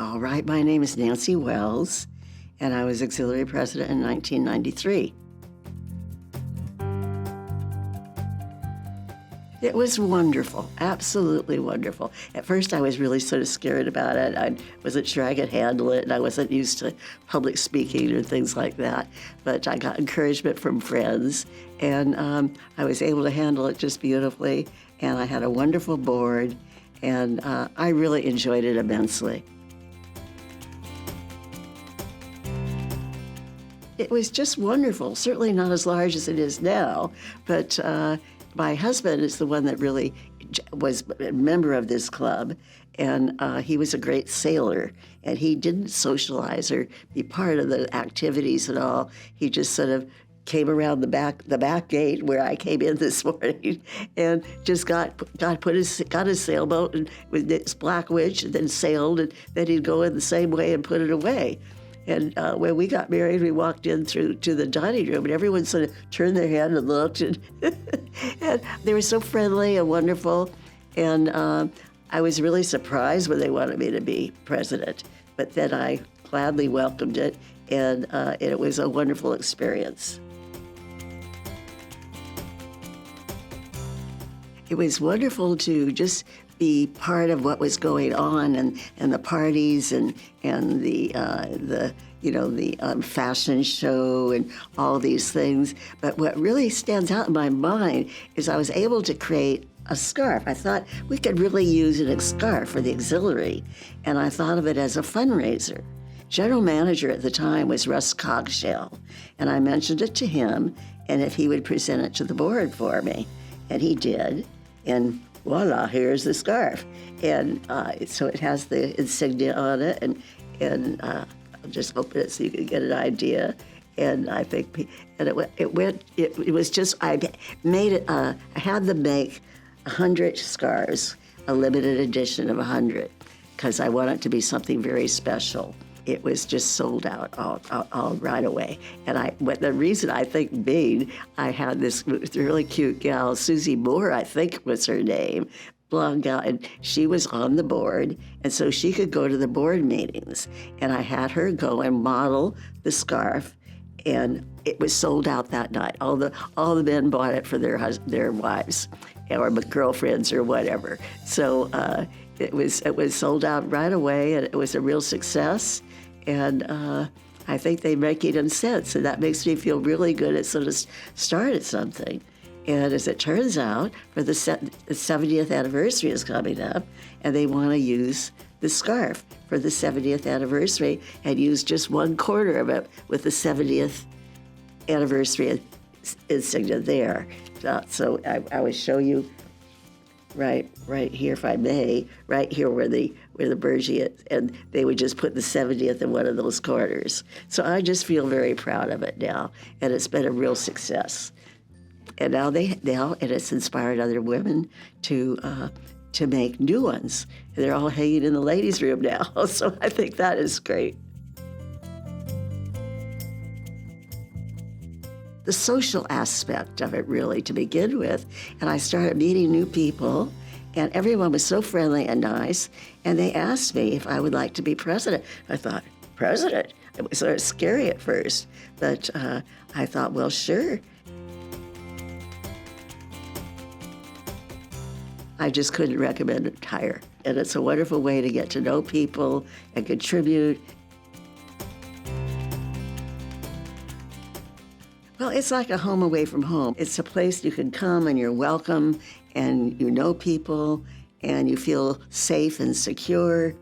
All right, my name is Nancy Wells, and I was auxiliary president in 1993. It was wonderful, absolutely wonderful. At first, I was really sort of scared about it. I wasn't sure I could handle it, and I wasn't used to public speaking or things like that. But I got encouragement from friends, and I was able to handle it just beautifully, and I had a wonderful board, and I really enjoyed it immensely. It was just wonderful, certainly not as large as it is now, but my husband is the one that really was a member of this club, and he was a great sailor, and he didn't socialize or be part of the activities at all. He just sort of came around the back gate where I came in this morning, and just got his sailboat and with this Black Witch, and then sailed, and then he'd go in the same way and put it away. And when we got married, we walked in to the dining room, and everyone sort of turned their head and looked, and, and they were so friendly and wonderful. And I was really surprised when they wanted me to be president, but then I gladly welcomed it, and it was a wonderful experience. It was wonderful to just be part of what was going on, and the parties and the fashion show and all these things. But what really stands out in my mind is I was able to create a scarf. I thought we could really use a scarf for the auxiliary, and I thought of it as a fundraiser. General manager at the time was Russ Cogshell, and I mentioned it to him, and if he would present it to the board for me, and he did, and voila, here's the scarf. And so it has the insignia on it, and I'll just open it so you can get an idea. And I think, and it was just, I made it, I had them make 100 scarves, a limited edition of 100, because I want it to be something very special. It was just sold out all right away. And the reason I think being, I had this really cute gal, Susie Moore, I think was her name, blonde gal, and she was on the board, and so she could go to the board meetings. And I had her go and model the scarf, and it was sold out that night. All the men bought it for their wives or girlfriends or whatever. So it was sold out right away, and it was a real success. And I think they make it in sense, and that makes me feel really good. It sort of started something. And as it turns out, for the 70th anniversary is coming up, and they want to use the scarf for the 70th anniversary and use just one corner of it with the 70th anniversary insignia there. So I would show you right here, if I may, right here where the Bergie is, and they would just put the 70th in one of those corners. So I just feel very proud of it now, and it's been a real success. And now and it's inspired other women to make new ones. They're all hanging in the ladies' room now, so I think that is great. The social aspect of it, really, to begin with. And I started meeting new people, and everyone was so friendly and nice, and they asked me if I would like to be president. I thought, president? It was sort of scary at first, but I thought, well, sure. I just couldn't recommend it higher. And it's a wonderful way to get to know people and contribute. Well, it's like a home away from home. It's a place you can come and you're welcome, and you know people, and you feel safe and secure.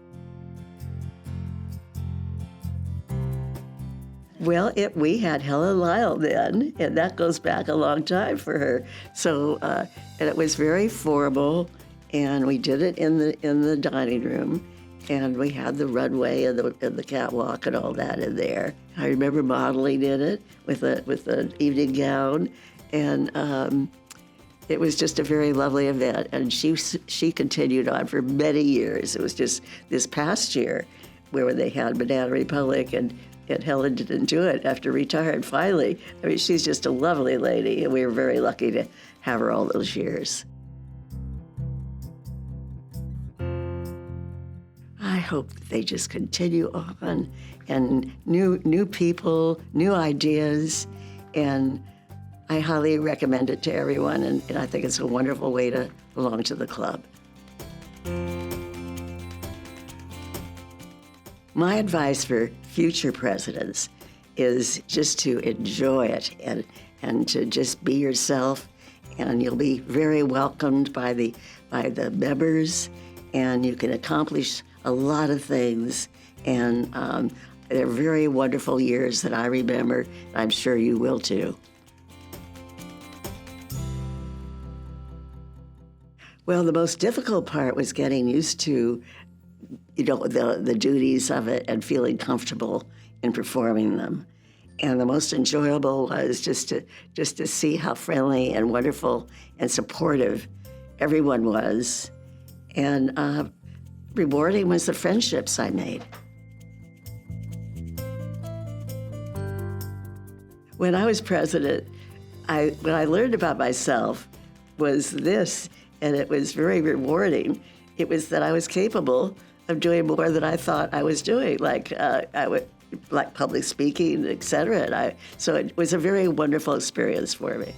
Well, we had Helen Lyle then, and that goes back a long time for her. So, and it was very formal, and we did it in the dining room, and we had the runway and the catwalk and all that in there. I remember modeling in it with an evening gown, and it was just a very lovely event. And she continued on for many years. It was just this past year where they had Banana Republic, and Helen didn't do it after retired finally. I mean, she's just a lovely lady, and we were very lucky to have her all those years. I hope that they just continue on, and new people, new ideas, and I highly recommend it to everyone, and I think it's a wonderful way to belong to the club. My advice for future presidents is just to enjoy it and to just be yourself, and you'll be very welcomed by the members, and you can accomplish a lot of things, and they're very wonderful years that I remember. I'm sure you will too. Well, the most difficult part was getting used to, the duties of it and feeling comfortable in performing them. And the most enjoyable was just to see how friendly and wonderful and supportive everyone was. And rewarding was the friendships I made. When I was president, what I learned about myself was this, and it was very rewarding. It was that I was capable of doing more than I thought I was doing, like public speaking, et cetera. So it was a very wonderful experience for me.